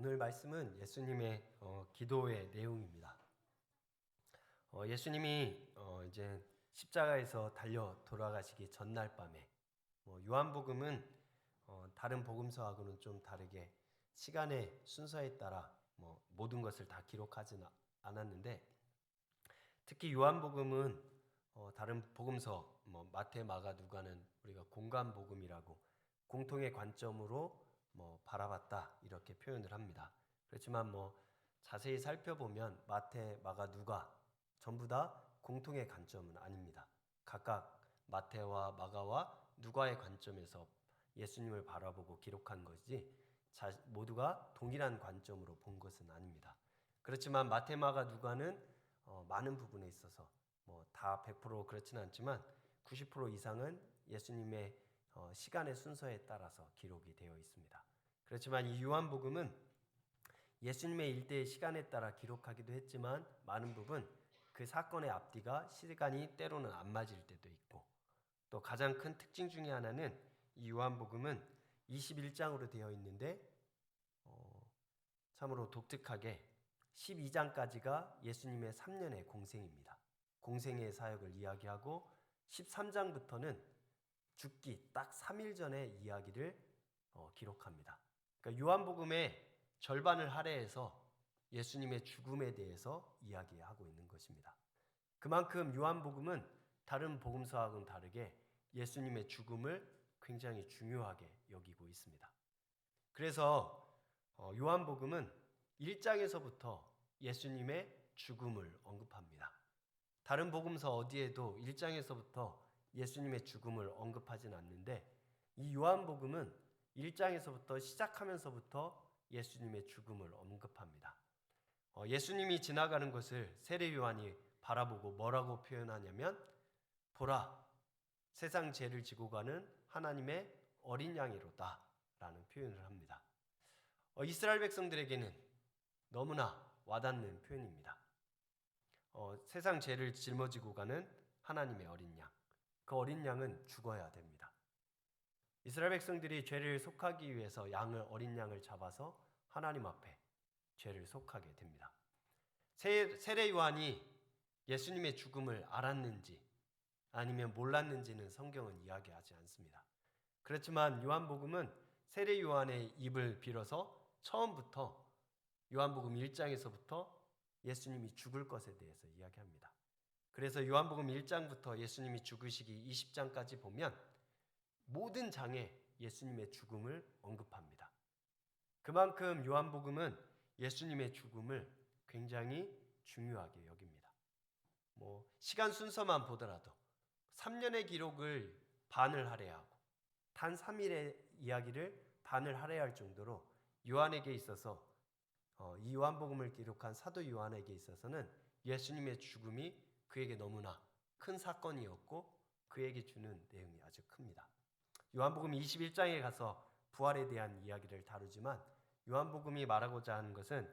오늘 말씀은 예수님의 기도의 내용입니다. 예수님이 이제 십자가에서 달려 돌아가시기 전날 밤에 요한복음은 다른 복음서하고는 좀 다르게 시간의 순서에 따라 모든 것을 다 기록하지는 않았는데, 특히 요한복음은 다른 복음서 마태, 마가, 누가는 우리가 공간 복음이라고 공통의 관점으로 바라봤다 이렇게 표현을 합니다. 그렇지만 자세히 살펴보면 마태, 마가, 누가 전부 다 공통의 관점은 아닙니다. 각각 마태와 마가와 누가의 관점에서 예수님을 바라보고 기록한 것이지 모두가 동일한 관점으로 본 것은 아닙니다. 그렇지만 마태, 마가, 누가는 많은 부분에 있어서 다 100% 그렇지는 않지만 90% 이상은 예수님의 시간의 순서에 따라서 기록이 되어 있습니다. 그렇지만 이 요한복음은 예수님의 일대의 시간에 따라 기록하기도 했지만 많은 부분 그 사건의 앞뒤가 시간이 때로는 안 맞을 때도 있고, 또 가장 큰 특징 중에 하나는 이 요한복음은 21장으로 되어 있는데 참으로 독특하게 12장까지가 예수님의 3년의 공생입니다. 공생의 사역을 이야기하고 13장부터는 죽기 딱 3일 전의 이야기를 기록합니다. 그러니까 요한복음의 절반을 할애해서 예수님의 죽음에 대해서 이야기하고 있는 것입니다. 그만큼 요한복음은 다른 복음서하고는 다르게 예수님의 죽음을 굉장히 중요하게 여기고 있습니다. 그래서 요한복음은 1장에서부터 예수님의 죽음을 언급합니다. 다른 복음서 어디에도 1장에서부터 예수님의 죽음을 언급하진 않는데, 이 요한복음은 1장에서부터 시작하면서부터 예수님의 죽음을 언급합니다. 예수님이 지나가는 것을 세례 요한이 바라보고 뭐라고 표현하냐면, 보라, 세상 죄를 지고 가는 하나님의 어린 양이로다 라는 표현을 합니다. 이스라엘 백성들에게는 너무나 와닿는 표현입니다. 세상 죄를 짊어지고 가는 하나님의 어린 양, 그 어린 양은 죽어야 됩니다. 이스라엘 백성들이 죄를 속하기 위해서 어린 양을 잡아서 하나님 앞에 죄를 속하게 됩니다. 세례 요한이 예수님의 죽음을 알았는지 아니면 몰랐는지는 성경은 이야기하지 않습니다. 그렇지만 요한복음은 세례 요한의 입을 빌어서 처음부터 요한복음 1장에서부터 예수님이 죽을 것에 대해서 이야기합니다. 그래서 요한복음 1장부터 예수님이 죽으시기 20장까지 보면 모든 장에 예수님의 죽음을 언급합니다. 그만큼 요한복음은 예수님의 죽음을 굉장히 중요하게 여깁니다. 시간 순서만 보더라도 3년의 기록을 반을 할애하고 단 3일의 이야기를 반을 할애할 정도로 요한에게 있어서 이 요한복음을 기록한 사도 요한에게 있어서는 예수님의 죽음이 그에게 너무나 큰 사건이었고 그에게 주는 내용이 아주 큽니다. 요한복음 21장에 가서 부활에 대한 이야기를 다루지만 요한복음이 말하고자 하는 것은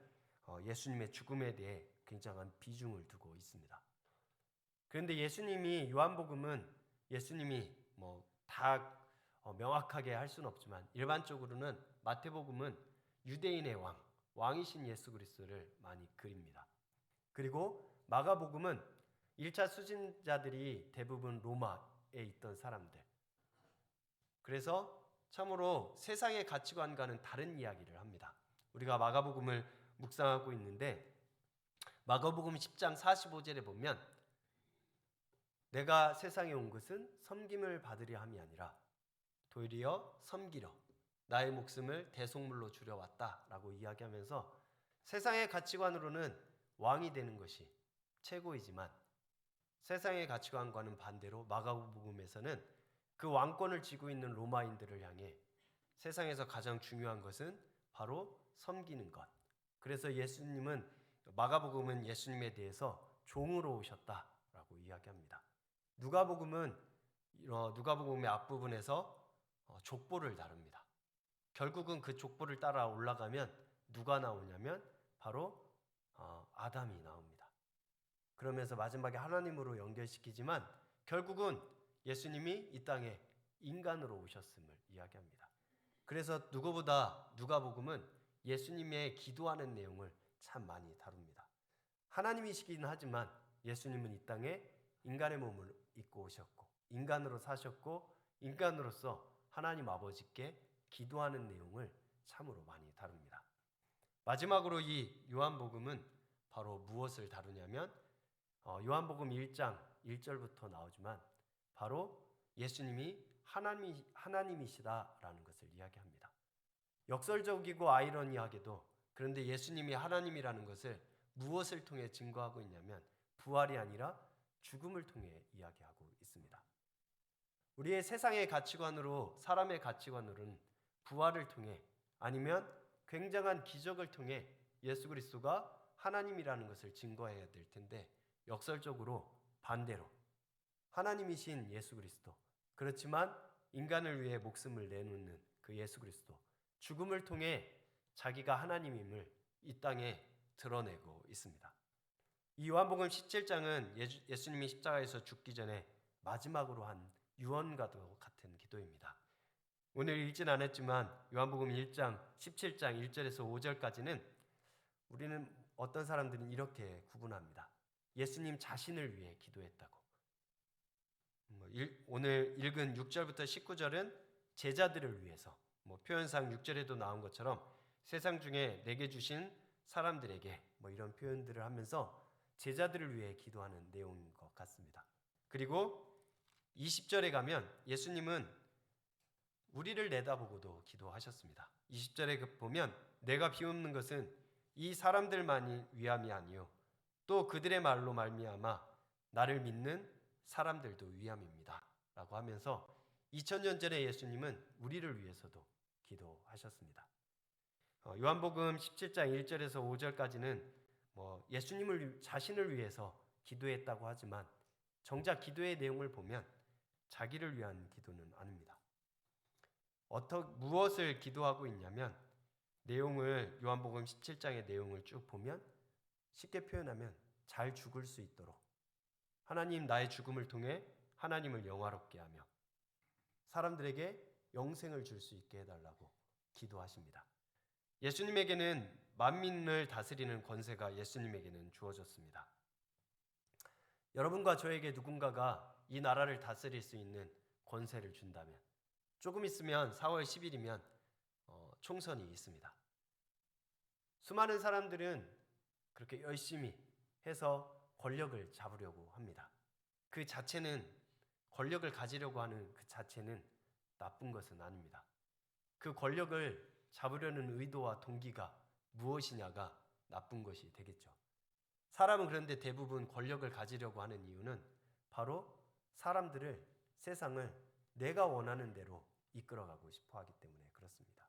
예수님의 죽음에 대해 굉장한 비중을 두고 있습니다. 그런데 요한복음은 예수님이 다 명확하게 할 수는 없지만 일반적으로는 마태복음은 유대인의 왕이신 예수 그리스도를 많이 그립니다. 그리고 마가복음은 1차 수신자들이 대부분 로마에 있던 사람들, 그래서 참으로 세상의 가치관과는 다른 이야기를 합니다. 우리가 마가복음을 묵상하고 있는데 마가복음 10장 45절에 보면 내가 세상에 온 것은 섬김을 받으려 함이 아니라 도리어 섬기려 나의 목숨을 대속물로 주려 왔다라고 이야기하면서 세상의 가치관으로는 왕이 되는 것이 최고이지만 세상의 가치관과는 반대로 마가복음에서는 그 왕권을 쥐고 있는 로마인들을 향해 세상에서 가장 중요한 것은 바로 섬기는 것. 그래서 마가복음은 예수님에 대해서 종으로 오셨다라고 이야기합니다. 누가복음의 앞부분에서 족보를 다룹니다. 결국은 그 족보를 따라 올라가면 누가 나오냐면 바로 아담이 나옵니다. 그러면서 마지막에 하나님으로 연결시키지만 결국은 예수님이 이 땅에 인간으로 오셨음을 이야기합니다. 그래서 누구보다 누가복음은 예수님의 기도하는 내용을 참 많이 다룹니다. 하나님이시긴 하지만 예수님은 이 땅에 인간의 몸을 입고 오셨고 인간으로 사셨고 인간으로서 하나님 아버지께 기도하는 내용을 참으로 많이 다룹니다. 마지막으로 이 요한복음은 바로 무엇을 다루냐면 요한복음 1장 1절부터 나오지만 바로 예수님이 하나님이시다라는 것을 이야기합니다. 역설적이고 아이러니하게도 그런데 예수님이 하나님이라는 것을 무엇을 통해 증거하고 있냐면 부활이 아니라 죽음을 통해 이야기하고 있습니다. 우리의 세상의 가치관으로 사람의 가치관으로는 부활을 통해 아니면 굉장한 기적을 통해 예수 그리스도가 하나님이라는 것을 증거해야 될 텐데 역설적으로 반대로 하나님이신 예수 그리스도 그렇지만 인간을 위해 목숨을 내놓는 그 예수 그리스도 죽음을 통해 자기가 하나님임을 이 땅에 드러내고 있습니다. 이 요한복음 17장은 예수님이 십자가에서 죽기 전에 마지막으로 한 유언과도 같은 기도입니다. 오늘 읽진 않았지만 요한복음 1장 17장 1절에서 5절까지는 우리는 어떤 사람들은 이렇게 구분합니다. 예수님 자신을 위해 기도했다고. 오늘 읽은 6절부터 19절은 제자들을 위해서 표현상 6절에도 나온 것처럼 세상 중에 내게 주신 사람들에게 이런 표현들을 하면서 제자들을 위해 기도하는 내용인 것 같습니다. 그리고 20절에 가면 예수님은 우리를 내다보고도 기도하셨습니다. 20절에 보면 내가 비웃는 것은 이 사람들만이 위함이 아니요 또 그들의 말로 말미암아 나를 믿는 사람들도 위함입니다. 라고 하면서 2000년 전에 예수님은 우리를 위해서도 기도하셨습니다. 요한복음 17장 1절에서 5절까지는 예수님을 자신을 위해서 기도했다고 하지만 정작 기도의 내용을 보면 자기를 위한 기도는 아닙니다. 무엇을 기도하고 있냐면 내용을 요한복음 17장의 내용을 쭉 보면 쉽게 표현하면 잘 죽을 수 있도록 하나님 나의 죽음을 통해 하나님을 영화롭게 하며 사람들에게 영생을 줄 수 있게 해달라고 기도하십니다. 예수님에게는 만민을 다스리는 권세가 예수님에게는 주어졌습니다. 여러분과 저에게 누군가가 이 나라를 다스릴 수 있는 권세를 준다면 조금 있으면 4월 10일이면 총선이 있습니다. 수많은 사람들은 그렇게 열심히 해서 권력을 잡으려고 합니다. 그 자체는 권력을 가지려고 하는 그 자체는 나쁜 것은 아닙니다. 그 권력을 잡으려는 의도와 동기가 무엇이냐가 나쁜 것이 되겠죠. 사람은 그런데 대부분 권력을 가지려고 하는 이유는 바로 사람들을, 세상을 내가 원하는 대로 이끌어가고 싶어 하기 때문에 그렇습니다.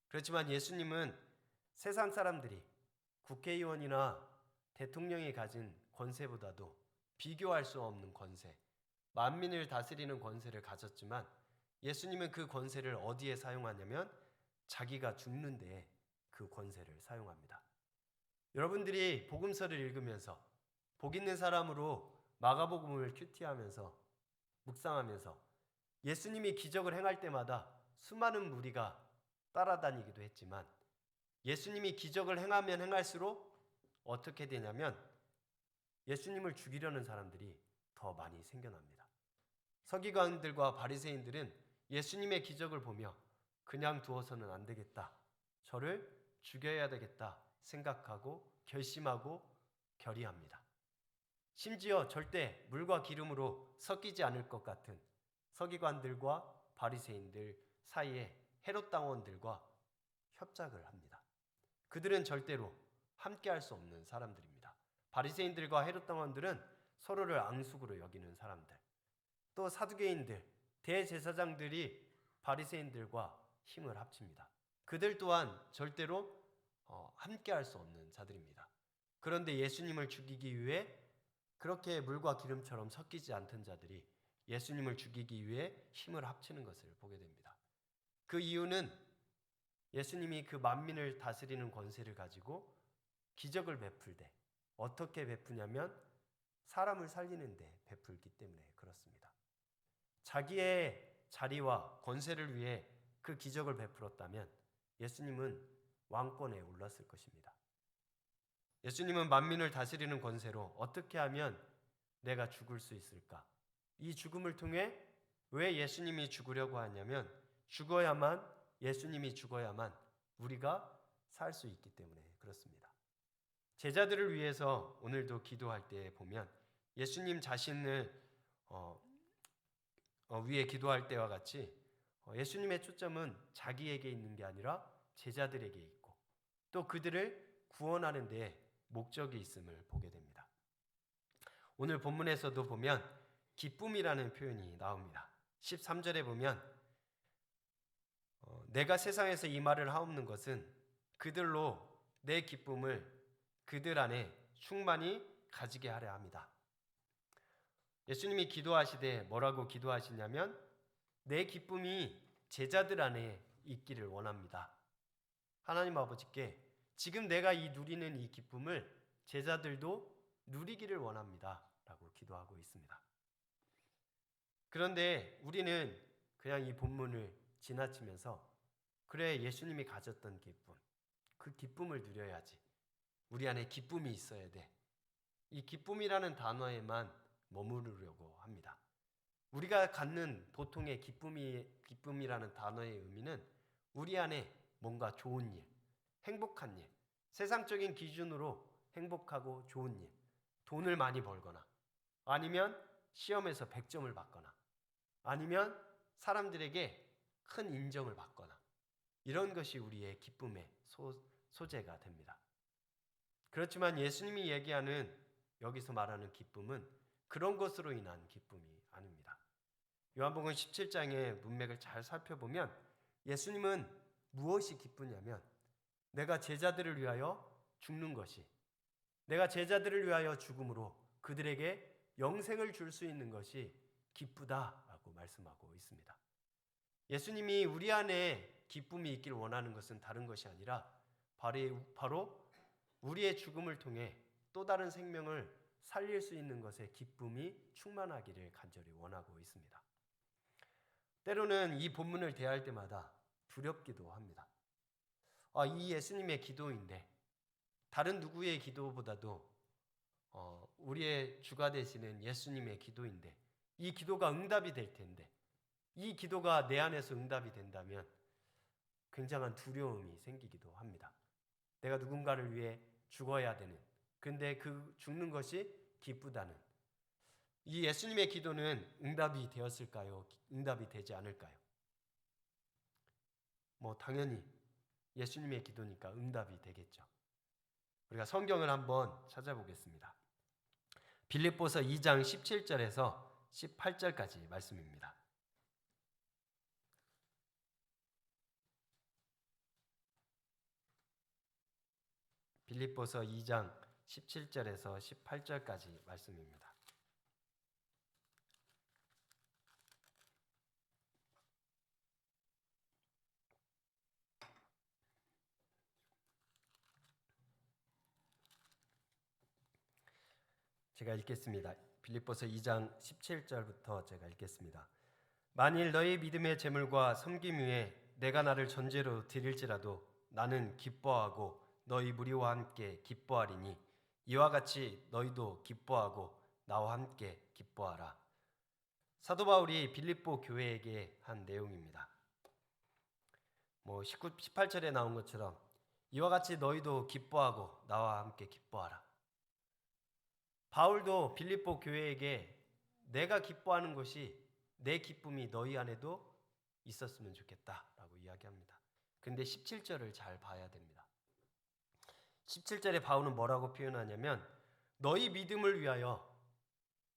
그렇지만 예수님은 세상 사람들이 국회의원이나 대통령이 가진 권세보다도 비교할 수 없는 권세, 만민을 다스리는 권세를 가졌지만 예수님은 그 권세를 어디에 사용하냐면 자기가 죽는 데에 그 권세를 사용합니다. 여러분들이 복음서를 읽으면서 복 있는 사람으로 마가복음을 큐티하면서 묵상하면서 예수님이 기적을 행할 때마다 수많은 무리가 따라다니기도 했지만 예수님이 기적을 행하면 행할수록 어떻게 되냐면 예수님을 죽이려는 사람들이 더 많이 생겨납니다. 서기관들과 바리새인들은 예수님의 기적을 보며 그냥 두어서는 안 되겠다. 저를 죽여야 되겠다 생각하고 결심하고 결의합니다. 심지어 절대 물과 기름으로 섞이지 않을 것 같은 서기관들과 바리새인들 사이에 헤롯 당원들과 협작을 합니다. 그들은 절대로 함께할 수 없는 사람들입니다. 바리새인들과 헤롯 당원들은 서로를 앙숙으로 여기는 사람들. 또 사두개인들, 대제사장들이 바리새인들과 힘을 합칩니다. 그들 또한 절대로 함께할 수 없는 자들입니다. 그런데 예수님을 죽이기 위해 그렇게 물과 기름처럼 섞이지 않던 자들이 예수님을 죽이기 위해 힘을 합치는 것을 보게 됩니다. 그 이유는 예수님이 그 만민을 다스리는 권세를 가지고 기적을 베풀 때 어떻게 베푸냐면 사람을 살리는데 베풀기 때문에 그렇습니다. 자기의 자리와 권세를 위해 그 기적을 베풀었다면 예수님은 왕권에 올랐을 것입니다. 예수님은 만민을 다스리는 권세로 어떻게 하면 내가 죽을 수 있을까? 이 죽음을 통해 왜 예수님이 죽으려고 하냐면 예수님이 죽어야만 우리가 살 수 있기 때문에 그렇습니다. 제자들을 위해서 오늘도 기도할 때 보면 예수님 자신을 위해 기도할 때와 같이 예수님의 초점은 자기에게 있는 게 아니라 제자들에게 있고 또 그들을 구원하는 데 목적이 있음을 보게 됩니다. 오늘 본문에서도 보면 기쁨이라는 표현이 나옵니다. 13절에 보면 내가 세상에서 이 말을 하옵는 것은 그들로 내 기쁨을 그들 안에 충만히 가지게 하려 합니다. 예수님이 기도하시되 뭐라고 기도하시냐면 내 기쁨이 제자들 안에 있기를 원합니다. 하나님 아버지께 지금 내가 누리는 이 기쁨을 제자들도 누리기를 원합니다 라고 기도하고 있습니다. 그런데 우리는 그냥 이 본문을 지나치면서 그래 예수님이 가졌던 기쁨, 그 기쁨을 누려야지. 우리 안에 기쁨이 있어야 돼. 이 기쁨이라는 단어에만 머무르려고 합니다. 우리가 갖는 보통의 기쁨이라는 단어의 의미는 우리 안에 뭔가 좋은 일, 행복한 일, 세상적인 기준으로 행복하고 좋은 일, 돈을 많이 벌거나 아니면 시험에서 100점을 받거나 아니면 사람들에게 큰 인정을 받거나 이런 것이 우리의 기쁨의 소재가 됩니다. 그렇지만 예수님이 얘기하는 여기서 말하는 기쁨은 그런 것으로 인한 기쁨이 아닙니다. 요한복음 17장의 문맥을 잘 살펴보면 예수님은 무엇이 기쁘냐면 내가 제자들을 위하여 죽는 것이, 내가 제자들을 위하여 죽음으로 그들에게 영생을 줄 수 있는 것이 기쁘다라고 말씀하고 있습니다. 예수님이 우리 안에 기쁨이 있길 원하는 것은 다른 것이 아니라 바로 우리의 죽음을 통해 또 다른 생명을 살릴 수 있는 것에 기쁨이 충만하기를 간절히 원하고 있습니다. 때로는 이 본문을 대할 때마다 두렵기도 합니다. 이 예수님의 기도인데 다른 누구의 기도보다도 우리의 주가 되시는 예수님의 기도인데 이 기도가 응답이 될 텐데 이 기도가 내 안에서 응답이 된다면 굉장한 두려움이 생기기도 합니다. 내가 누군가를 위해 죽어야 되는, 근데 그 죽는 것이 기쁘다는 이 예수님의 기도는 응답이 되었을까요? 응답이 되지 않을까요? 당연히 예수님의 기도니까 응답이 되겠죠. 우리가 성경을 한번 찾아보겠습니다. 빌립보서 2장 17절에서 18절까지 말씀입니다. 빌립보서 2장 17절에서 18절까지 말씀입니다. 제가 읽겠습니다. 빌립보서 2장 17절부터 제가 읽겠습니다. 만일 너희 믿음의 재물과 섬김 위에 내가 나를 전제로 드릴지라도 나는 기뻐하고 너희 무리와 함께 기뻐하리니 이와 같이 너희도 기뻐하고 나와 함께 기뻐하라. 사도 바울이 빌립보 교회에게 한 내용입니다. 18절에 나온 것처럼 이와 같이 너희도 기뻐하고 나와 함께 기뻐하라. 바울도 빌립보 교회에게 내가 기뻐하는 것이 내 기쁨이 너희 안에도 있었으면 좋겠다라고 이야기합니다. 근데 17절을 잘 봐야 됩니다. 17절에 바울은 뭐라고 표현하냐면 너희 믿음을 위하여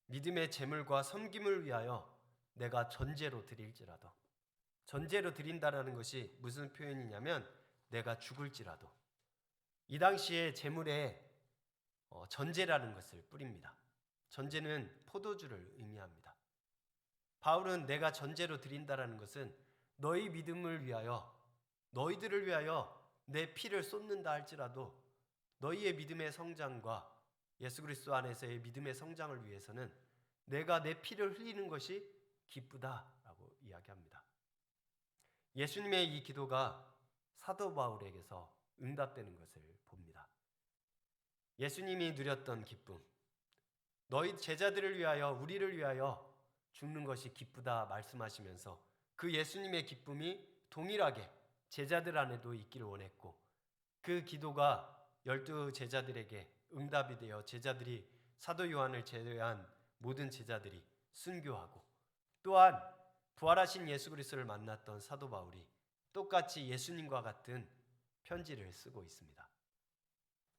믿음의 재물과 섬김을 위하여 내가 전제로 드릴지라도, 전제로 드린다라는 것이 무슨 표현이냐면 내가 죽을지라도, 이 당시에 재물에 전제라는 것을 뿌립니다. 전제는 포도주를 의미합니다. 바울은 내가 전제로 드린다라는 것은 너희 믿음을 위하여, 너희들을 위하여 내 피를 쏟는다 할지라도 너희의 믿음의 성장과 예수 그리스도 안에서의 믿음의 성장을 위해서는 내가 내 피를 흘리는 것이 기쁘다라고 이야기합니다. 예수님의 이 기도가 사도 바울에게서 응답되는 것을 봅니다. 예수님이 누렸던 기쁨, 너희 제자들을 위하여 우리를 위하여 죽는 것이 기쁘다 말씀하시면서 그 예수님의 기쁨이 동일하게 제자들 안에도 있기를 원했고 그 기도가 12 제자들에게 응답이 되어 제자들이 사도 요한을 제외한 모든 제자들이 순교하고 또한 부활하신 예수 그리스도를 만났던 사도 바울이 똑같이 예수님과 같은 편지를 쓰고 있습니다.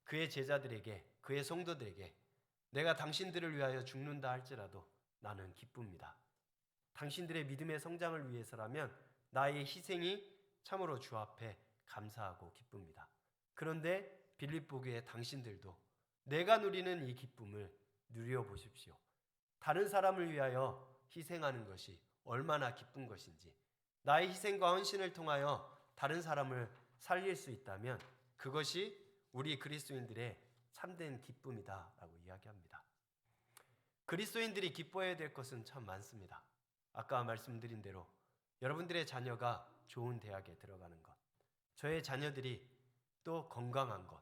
그의 제자들에게, 그의 성도들에게 내가 당신들을 위하여 죽는다 할지라도 나는 기쁩니다. 당신들의 믿음의 성장을 위해서라면 나의 희생이 참으로 주 앞에 감사하고 기쁩니다. 그런데 빌립보교의 당신들도 내가 누리는 이 기쁨을 누려보십시오. 다른 사람을 위하여 희생하는 것이 얼마나 기쁜 것인지, 나의 희생과 헌신을 통하여 다른 사람을 살릴 수 있다면 그것이 우리 그리스도인들의 참된 기쁨이다라고 이야기합니다. 그리스도인들이 기뻐해야 될 것은 참 많습니다. 아까 말씀드린 대로 여러분들의 자녀가 좋은 대학에 들어가는 것, 저의 자녀들이 또 건강한 것,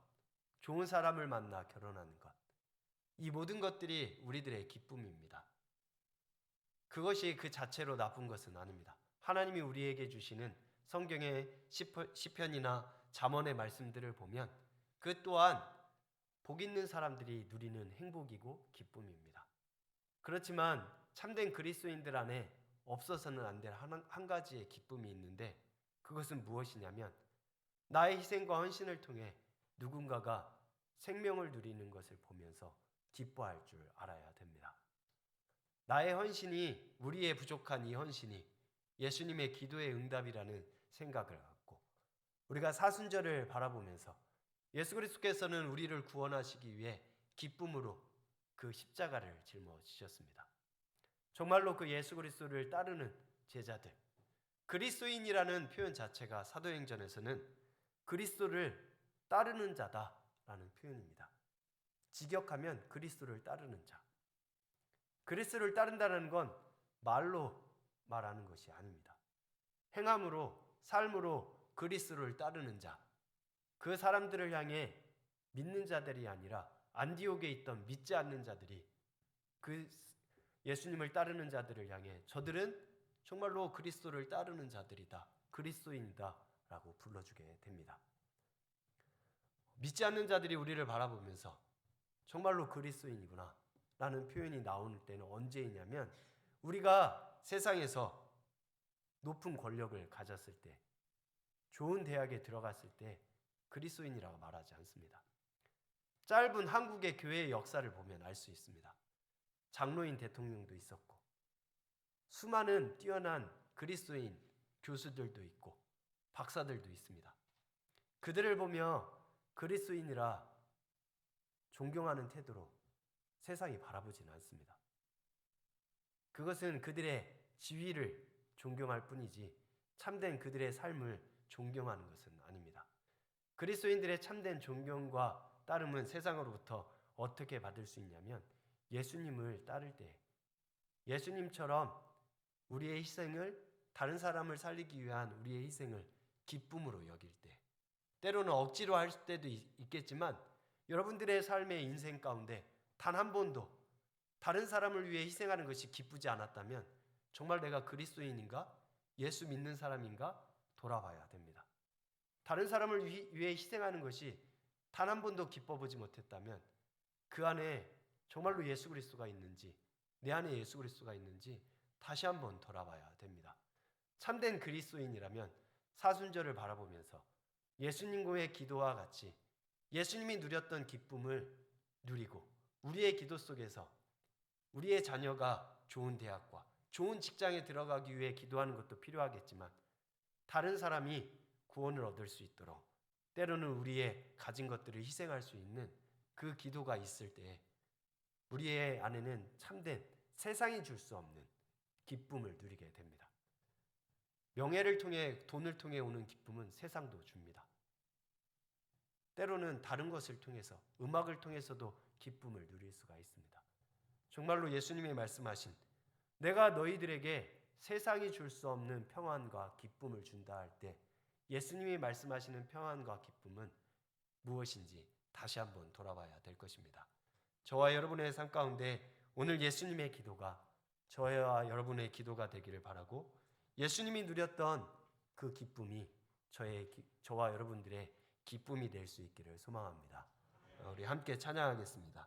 좋은 사람을 만나 결혼하는 것, 이 모든 것들이 우리들의 기쁨입니다. 그것이 그 자체로 나쁜 것은 아닙니다. 하나님이 우리에게 주시는 성경의 시편이나 잠언의 말씀들을 보면 그 또한 복 있는 사람들이 누리는 행복이고 기쁨입니다. 그렇지만 참된 그리스도인들 안에 없어서는 안 될 한 가지의 기쁨이 있는데 그것은 무엇이냐면 나의 희생과 헌신을 통해 누군가가 생명을 누리는 것을 보면서 기뻐할 줄 알아야 됩니다. 나의 헌신이, 우리의 부족한 이 헌신이 예수님의 기도의 응답이라는 생각을 갖고 우리가 사순절을 바라보면서 예수 그리스도께서는 우리를 구원하시기 위해 기쁨으로 그 십자가를 짊어지셨습니다. 정말로 그 예수 그리스도를 따르는 제자들, 그리스도인이라는 표현 자체가 사도행전에서는 그리스도를 따르는 자다라는 표현입니다. 직역하면 그리스도를 따르는 자. 그리스도를 따른다는 건 말로 말하는 것이 아닙니다. 행함으로, 삶으로 그리스도를 따르는 자. 그 사람들을 향해 믿는 자들이 아니라 안디옥에 있던 믿지 않는 자들이 그 예수님을 따르는 자들을 향해 저들은 정말로 그리스도를 따르는 자들이다, 그리스도인이다 라고 불러주게 됩니다. 믿지 않는 자들이 우리를 바라보면서 정말로 그리스도인이구나 라는 표현이 나오는 때는 언제이냐면 우리가 세상에서 높은 권력을 가졌을 때, 좋은 대학에 들어갔을 때 그리스도인이라고 말하지 않습니다. 짧은 한국의 교회의 역사를 보면 알 수 있습니다. 장로인 대통령도 있었고 수많은 뛰어난 그리스도인 교수들도 있고 박사들도 있습니다. 그들을 보며 그리스도인이라 존경하는 태도로 세상이 바라보지는 않습니다. 그것은 그들의 지위를 존경할 뿐이지 참된 그들의 삶을 존경하는 것은 아닙니다. 그리스도인들의 참된 존경과 따름은 세상으로부터 어떻게 받을 수 있냐면 예수님을 따를 때, 예수님처럼 우리의 희생을, 다른 사람을 살리기 위한 우리의 희생을 기쁨으로 여길 때, 때로는 억지로 할 때도 있겠지만 여러분들의 삶의 인생 가운데 단 한 번도 다른 사람을 위해 희생하는 것이 기쁘지 않았다면 정말 내가 그리스도인인가? 예수 믿는 사람인가? 돌아봐야 됩니다. 다른 사람을 위해 희생하는 것이 단 한 번도 기뻐보지 못했다면 그 안에 정말로 예수 그리스도가 있는지, 내 안에 예수 그리스도가 있는지 다시 한번 돌아봐야 됩니다. 참된 그리스도인이라면 사순절을 바라보면서 예수님과의 기도와 같이 예수님이 누렸던 기쁨을 누리고 우리의 기도 속에서 우리의 자녀가 좋은 대학과 좋은 직장에 들어가기 위해 기도하는 것도 필요하겠지만 다른 사람이 구원을 얻을 수 있도록 때로는 우리의 가진 것들을 희생할 수 있는 그 기도가 있을 때 우리의 안에는 참된 세상이 줄 수 없는 기쁨을 누리게 됩니다. 명예를 통해, 돈을 통해 오는 기쁨은 세상도 줍니다. 때로는 다른 것을 통해서, 음악을 통해서도 기쁨을 누릴 수가 있습니다. 정말로 예수님이 말씀하신 내가 너희들에게 세상이 줄 수 없는 평안과 기쁨을 준다 할 때 예수님이 말씀하시는 평안과 기쁨은 무엇인지 다시 한번 돌아봐야 될 것입니다. 저와 여러분의 삶 가운데 오늘 예수님의 기도가 저와 여러분의 기도가 되기를 바라고, 예수님이 누렸던 그 기쁨이 저와 여러분들의 기쁨이 될 수 있기를 소망합니다. 우리 함께 찬양하겠습니다.